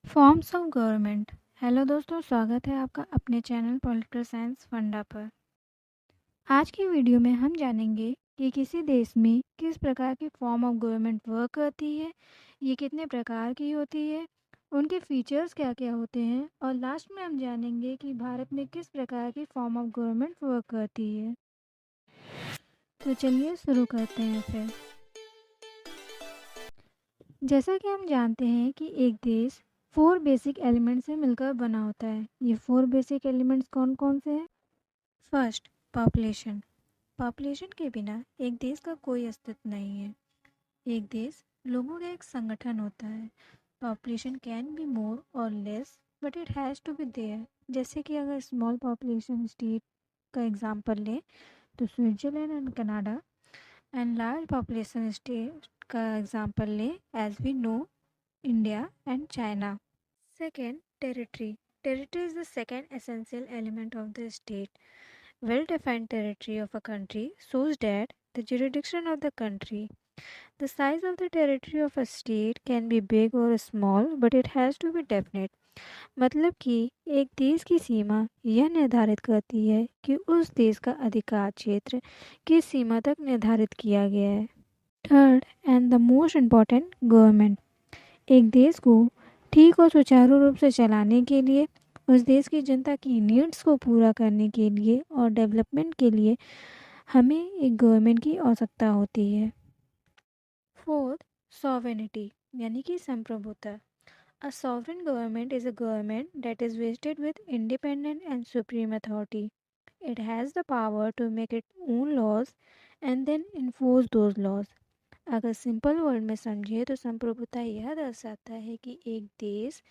Forms of government. Hello दोस्तों, स्वागत है आपका अपने चैनल पॉलिटिकल साइंस फंडा पर। आज की वीडियो में हम जानेंगे कि किसी देश में किस प्रकार की फॉर्म ऑफ गवर्नमेंट वर्क करती है, ये कितने प्रकार की होती है, उनके फीचर्स क्या क्या होते हैं, और लास्ट में हम जानेंगे कि भारत में किस प्रकार की फॉर्म ऑफ गवर्नमेंट वर्क करती है। तो चलिए शुरू करते हैं फिर। जैसा कि हम जानते हैं कि एक देश 4 बेसिक एलिमेंट से मिलकर बना होता है। ये 4 बेसिक एलिमेंट्स कौन कौन से हैं? First, population. पॉपुलेशन के बिना एक देश का कोई अस्तित्व नहीं है। एक देश लोगों का एक संगठन होता है। पॉपुलेशन कैन बी मोर और less but it has to be there. जैसे कि अगर स्मॉल पॉपुलेशन स्टेट का एग्जांपल लें तो Switzerland and Canada, and large population state का एग्जांपल लें as we know India and China. Second, territory. Territory is the second essential element of the state. Well-defined territory of a country shows that the jurisdiction of the country. The size of the territory of a state can be big or small, but it has to be definite. मतलब कि एक देश की सीमा यह निर्धारित करती है कि उस देश का अधिकार क्षेत्र किस सीमा तक निर्धारित किया गया है। Third and the most important, government. एक देश को ठीक और सुचारू रूप से चलाने के लिए, उस देश की जनता की नीड्स को पूरा करने के लिए और डेवलपमेंट के लिए हमें एक गवर्नमेंट की आवश्यकता होती है। फोर्थ, सॉवरेनिटी यानी कि संप्रभुता। A sovereign government is a government that is vested with independent and supreme authority. It has the power to make it own laws and then enforce those laws. अगर simple word में समझे तो संप्रभुता यह दर्शाता है कि एक देश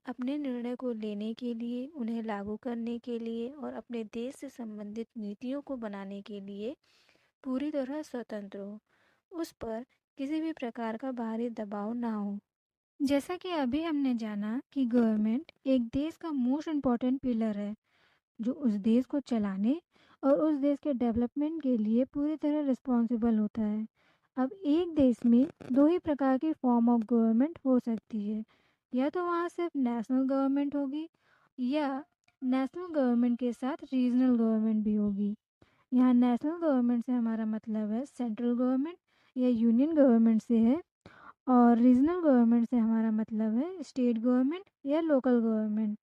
अपने निर्णय को लेने के लिए, उन्हें लागू करने के लिए और अपने देश से संबंधित नीतियों को बनाने के लिए पूरी तरह स्वतंत्र हो। उस पर किसी भी प्रकार का बाहरी दबाव ना हो। जैसा कि अभी हमने जाना कि गवर्नमेंट एक देश का मोस्ट इम्पॉर्टेंट पिलर है, जो उस देश को चलाने और उस देश के डेवलपमेंट के लिए पूरी तरह रिस्पॉन्सिबल होता है। अब एक देश में दो ही प्रकार की फॉर्म ऑफ गवर्नमेंट हो सकती है। या तो वहाँ सिर्फ नेशनल गवर्नमेंट होगी, या नेशनल गवर्नमेंट के साथ रीजनल गवर्नमेंट भी होगी। यहाँ नेशनल गवर्नमेंट से हमारा मतलब है सेंट्रल गवर्नमेंट या यूनियन गवर्नमेंट से है, और रीजनल गवर्नमेंट से हमारा मतलब है स्टेट गवर्नमेंट या लोकल गवर्नमेंट।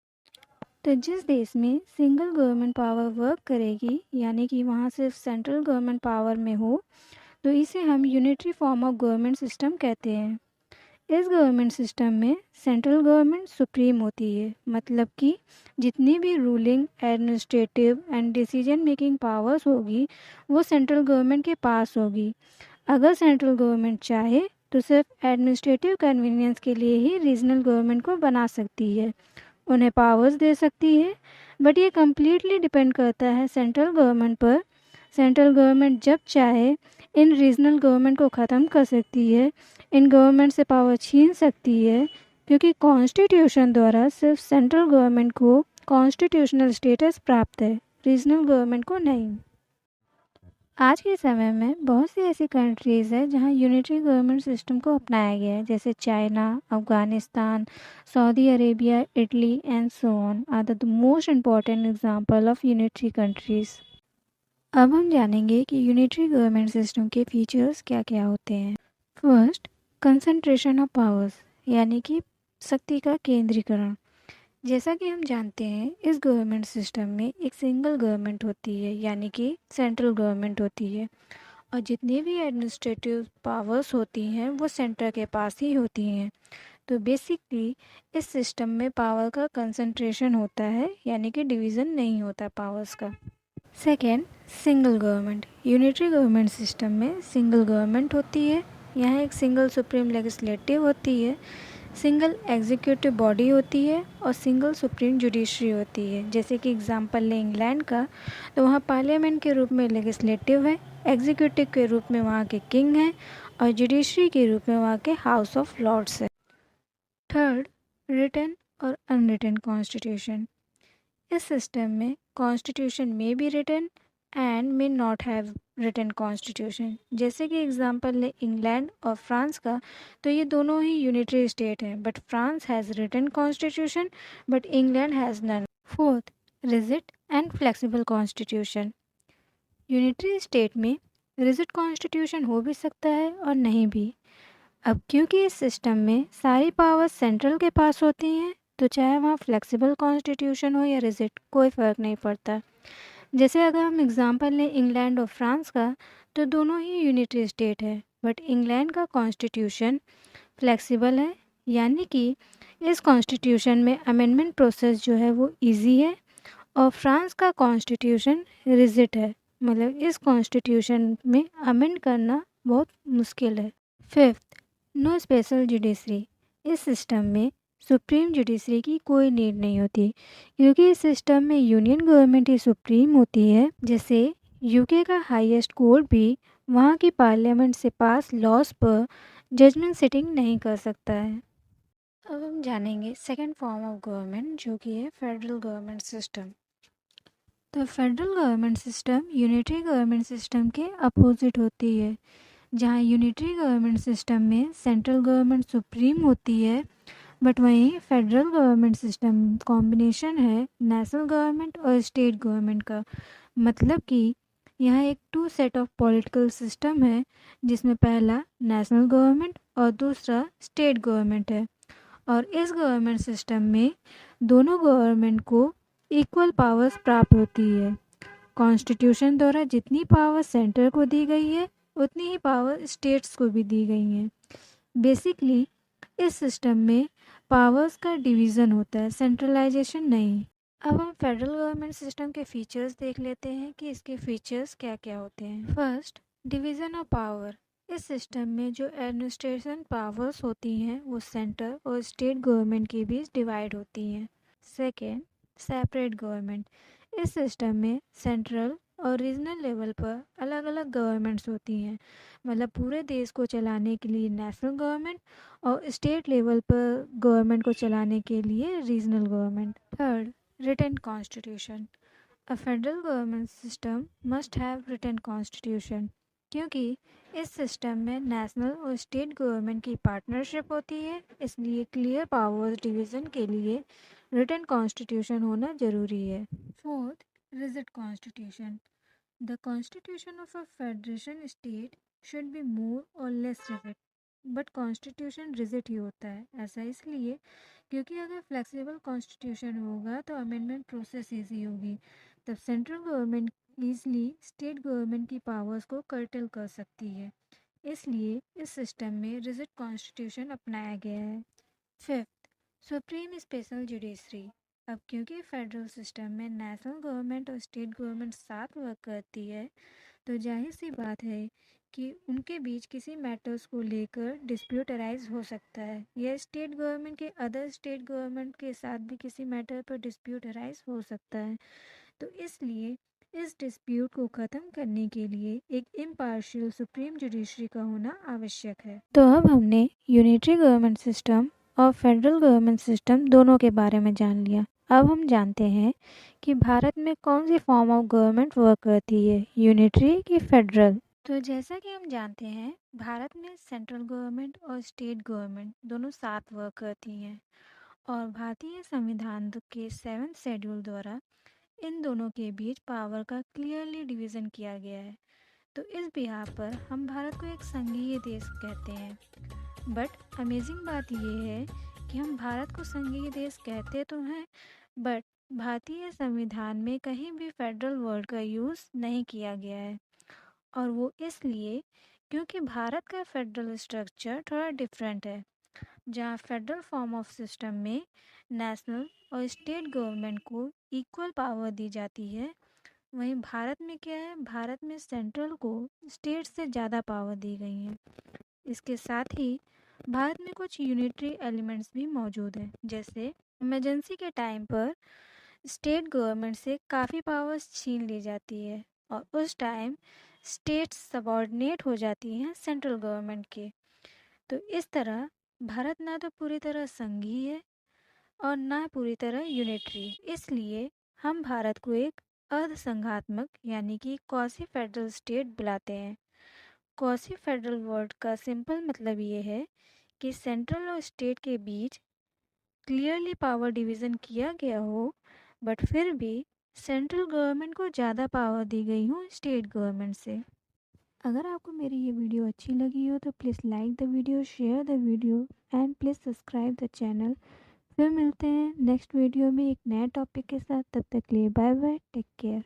तो जिस देश में सिंगल गवर्नमेंट पावर वर्क करेगी, यानी कि वहाँ सिर्फ सेंट्रल गवर्नमेंट पावर में हो, तो इसे हम unitary form of government system कहते हैं। इस गवर्नमेंट सिस्टम में सेंट्रल गवर्नमेंट सुप्रीम होती है, मतलब कि जितनी भी ruling, administrative and decision making powers होगी वो सेंट्रल गवर्नमेंट के पास होगी। अगर सेंट्रल गवर्नमेंट चाहे तो सिर्फ एडमिनिस्ट्रेटिव कन्वीनियंस के लिए ही रीजनल गवर्नमेंट को बना सकती है, उन्हें पावर्स दे सकती है, बट ये कम्प्लीटली डिपेंड करता है सेंट्रल गवर्नमेंट पर। सेंट्रल गवर्नमेंट जब चाहे इन रीजनल गवर्नमेंट को ख़त्म कर सकती है, इन गवर्नमेंट से पावर छीन सकती है, क्योंकि कॉन्स्टिट्यूशन द्वारा सिर्फ सेंट्रल गवर्नमेंट को कॉन्स्टिट्यूशनल स्टेटस प्राप्त है, रीजनल गवर्नमेंट को नहीं। आज के समय में बहुत सी ऐसी कंट्रीज़ है जहां यूनिटरी गवर्नमेंट सिस्टम को अपनाया गया है, जैसे China, Afghanistan, Saudi Arabia, Italy and so on are the most important example of unitary countries. अब हम जानेंगे कि यूनिटरी गवर्नमेंट सिस्टम के फीचर्स क्या क्या होते हैं। फर्स्ट, कंसंट्रेशन ऑफ पावर्स यानी कि शक्ति का केंद्रीकरण। जैसा कि हम जानते हैं इस गवर्नमेंट सिस्टम में एक सिंगल गवर्नमेंट होती है, यानी कि सेंट्रल गवर्नमेंट होती है, और जितनी भी एडमिनिस्ट्रेटिव पावर्स होती हैं वो सेंटर के पास ही होती हैं। तो बेसिकली इस सिस्टम में पावर का कंसंट्रेशन होता है, यानी कि डिवीज़न नहीं होता पावर्स का। Second, single government. Unitary government system में सिंगल गवर्नमेंट होती है, यहाँ एक सिंगल सुप्रीम लेजिस्लेटिव होती है, सिंगल एग्जीक्यूटिव बॉडी होती है और सिंगल सुप्रीम जुडिशरी होती है। जैसे कि एग्जांपल लें इंग्लैंड का, तो वहाँ पार्लियामेंट के रूप में लेजिस्लेटिव है, एग्जीक्यूटिव के रूप में वहाँ के किंग हैं, और जुडिशरी के रूप में वहाँ के हाउस ऑफ लॉर्ड्स है। थर्ड, रिटन और अनरिटन कॉन्स्टिट्यूशन। इस सिस्टम में कॉन्स्टिट्यूशन में be written and may not have written constitution. जैसे कि एग्जांपल ले इंग्लैंड और फ्रांस का, तो ये दोनों ही यूनिटरी स्टेट हैं, but France has written constitution but England has none. Fourth, rigid and flexible constitution. Unitary state में रिजिड कॉन्स्टिट्यूशन हो भी सकता है और नहीं भी। अब क्योंकि इस सिस्टम में सारी पावर्स सेंट्रल के पास होती हैं, तो चाहे वहाँ फ्लेक्सिबल कॉन्स्टिट्यूशन हो या रिजिड, कोई फ़र्क नहीं पड़ता। जैसे अगर हम एग्जांपल लें इंग्लैंड और फ्रांस का, तो दोनों ही यूनिटरी स्टेट है, बट इंग्लैंड का कॉन्स्टिट्यूशन फ्लेक्सिबल है, यानी कि इस कॉन्स्टिट्यूशन में अमेंडमेंट प्रोसेस जो है वो इजी है, और फ्रांस का कॉन्स्टिट्यूशन रिजिड है, मतलब इस कॉन्स्टिट्यूशन में अमेंड करना बहुत मुश्किल है। Fifth, no special judiciary. इस सिस्टम में सुप्रीम जुडिशरी की कोई नीड नहीं होती, क्योंकि इस सिस्टम में यूनियन गवर्नमेंट ही सुप्रीम होती है। जैसे यूके का हाईएस्ट कोर्ट भी वहाँ की पार्लियामेंट से पास लॉज पर जजमेंट सिटिंग नहीं कर सकता है। अब हम जानेंगे सेकंड फॉर्म ऑफ गवर्नमेंट, जो कि है फेडरल गवर्नमेंट सिस्टम। तो federal government system unitary government system के अपोजिट होती है, जहाँ यूनिटरी गवर्नमेंट सिस्टम में सेंट्रल गवर्नमेंट सुप्रीम होती है, बट वहीं फेडरल गवर्नमेंट सिस्टम कॉम्बिनेशन है नेशनल गवर्नमेंट और स्टेट गवर्नमेंट का। मतलब कि यहाँ एक two set of political system है, जिसमें पहला नेशनल गवर्नमेंट और दूसरा स्टेट गवर्नमेंट है। और इस गवर्नमेंट सिस्टम में दोनों गवर्नमेंट को इक्वल पावर्स प्राप्त होती है। कॉन्स्टिट्यूशन द्वारा जितनी पावर सेंटर को दी गई है, उतनी ही पावर स्टेट्स को भी दी गई हैं। बेसिकली इस सिस्टम में पावर्स का डिवीज़न होता है, सेंट्रलाइजेशन नहीं। अब हम फेडरल गवर्नमेंट सिस्टम के फीचर्स देख लेते हैं कि इसके फीचर्स क्या क्या होते हैं। First, division of power. इस सिस्टम में जो एडमिनिस्ट्रेशन पावर्स होती हैं वो सेंटर और स्टेट गवर्नमेंट के बीच डिवाइड होती हैं। Second, separate government. इस सिस्टम में सेंट्रल और रीजनल लेवल पर अलग अलग गवर्नमेंट्स होती हैं, मतलब पूरे देश को चलाने के लिए नेशनल गवर्नमेंट और स्टेट लेवल पर गवर्नमेंट को चलाने के लिए regional government. Third, written constitution. A federal government system must have written constitution, क्योंकि इस सिस्टम में नेशनल और स्टेट गवर्नमेंट की पार्टनरशिप होती है, इसलिए क्लियर पावर्स डिवीज़न के लिए रिटन कॉन्स्टिट्यूशन होना ज़रूरी है। Fourth, rigid constitution. The constitution of a federation state should be more और less rigid, but constitution rigid ही होता है। ऐसा इसलिए क्योंकि अगर फ्लेक्सिबल कॉन्स्टिट्यूशन होगा तो अमेंडमेंट प्रोसेस ईजी होगी, तब central government easily state government की पावर्स को कर्टेल कर सकती है, इसलिए इस सिस्टम में रिजिड कॉन्स्टिट्यूशन अपनाया गया है। Fifth, supreme special judiciary. अब क्योंकि फेडरल सिस्टम में नेशनल गवर्नमेंट और स्टेट गवर्नमेंट साथ वर्क करती है, तो जाहिर सी बात है कि उनके बीच किसी मैटर्स को लेकर डिस्प्यूट अराइज हो सकता है, या स्टेट गवर्नमेंट के अदर स्टेट गवर्नमेंट के साथ भी किसी मैटर पर डिस्प्यूट अराइज हो सकता है। तो इसलिए इस डिस्प्यूट को ख़त्म करने के लिए एक इम्पार्शियल सुप्रीम जुडिशरी का होना आवश्यक है। तो अब हमने यूनिटरी गवर्नमेंट सिस्टम और फेडरल गवर्नमेंट सिस्टम दोनों के बारे में जान लिया। अब हम जानते हैं कि भारत में कौन सी फॉर्म ऑफ गवर्नमेंट वर्क करती है, यूनिटरी की फेडरल। तो जैसा कि हम जानते हैं, भारत में सेंट्रल गवर्नमेंट और स्टेट गवर्नमेंट दोनों साथ वर्क करती हैं, और भारतीय संविधान के 7th शेड्यूल द्वारा इन दोनों के बीच पावर का क्लियरली डिवीज़न किया गया है। तो इस बिहार पर हम भारत को एक संघीय देश कहते हैं, बट अमेजिंग बात यह है कि हम भारत को संघीय देश कहते तो हैं, बट भारतीय संविधान में कहीं भी फेडरल वर्ड का यूज़ नहीं किया गया है, और वो इसलिए क्योंकि भारत का फेडरल स्ट्रक्चर थोड़ा डिफरेंट है, जहाँ फेडरल फॉर्म ऑफ सिस्टम में नेशनल और स्टेट गवर्नमेंट को इक्वल पावर दी जाती है। वहीं भारत में क्या है, भारत में सेंट्रल को स्टेट से ज़्यादा पावर दी गई है। इसके साथ ही भारत में कुछ यूनिटरी एलिमेंट्स भी मौजूद हैं, जैसे इमरजेंसी के टाइम पर स्टेट गवर्नमेंट से काफ़ी पावर्स छीन ली जाती है, और उस टाइम स्टेट्स सबॉर्डिनेट हो जाती हैं सेंट्रल गवर्नमेंट के। तो इस तरह भारत ना तो पूरी तरह संघीय है और ना पूरी तरह यूनिटरी, इसलिए हम भारत को एक अर्धसंघात्मक यानी कि क्वासी फेडरल स्टेट बुलाते हैं। क्वासी फेडरल वर्ड का सिंपल मतलब ये है कि सेंट्रल और स्टेट के बीच क्लियरली पावर डिवीज़न किया गया हो, बट फिर भी सेंट्रल गवर्नमेंट को ज़्यादा पावर दी गई हो स्टेट गवर्नमेंट से। अगर आपको मेरी ये वीडियो अच्छी लगी हो तो please like the video, share the video and please subscribe the channel. फिर मिलते हैं नेक्स्ट वीडियो में एक नए टॉपिक के साथ। तब तक के लिए बाय बाय, टेक केयर।